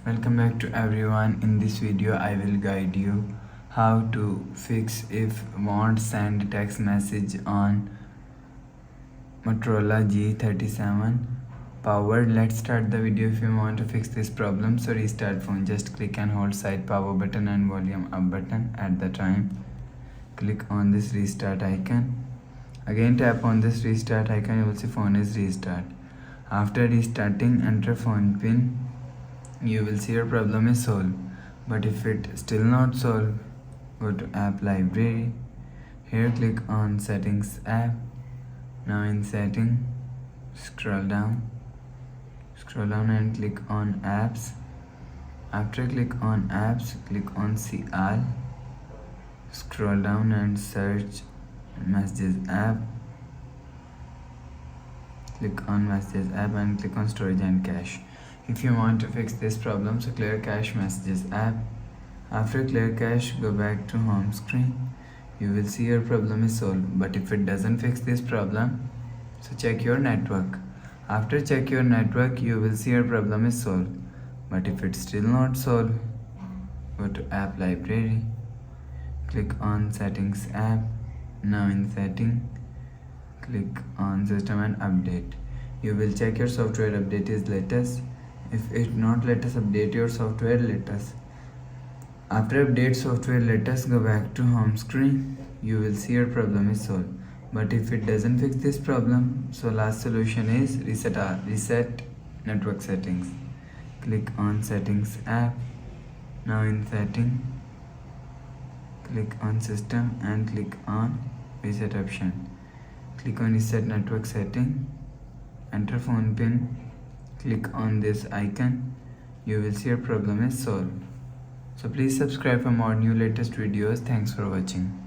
Welcome back to everyone. In this video I will guide you how to fix if won't send text message on Motorola G37 powered. Let's start the video. If you want to fix this problem, so restart phone, just click and hold side power button and volume up button at the time. Click on this restart icon. Again tap on this restart icon, you will see phone is restart. After restarting, enter phone pin. You will see your problem is solved. But if it still not solved, go to app library. Here click on settings app. Now in setting, scroll down and click on apps. After click on apps, click on see all. Scroll down and search messages app. Click on messages app and click on storage and cache. If you want to fix this problem, so clear cache messages app. After clear cache, go back to home screen. You will see your problem is solved. But if it doesn't fix this problem, so check your network. After check your network, you will see your problem is solved. But if it's still not solved, go to app library. Click on settings app. Now in setting, click on system and update. You will check your software update is latest. If it not latest, update your software latest. After update software latest, go back to home screen. You will see your problem is solved. But if it doesn't fix this problem, so last solution is reset network settings. Click on settings app. Now in setting, click on system and click on reset option. Click on reset network setting. Enter phone pin. Click on this icon. You will see your problem is solved. So please subscribe for more new latest videos. Thanks for watching.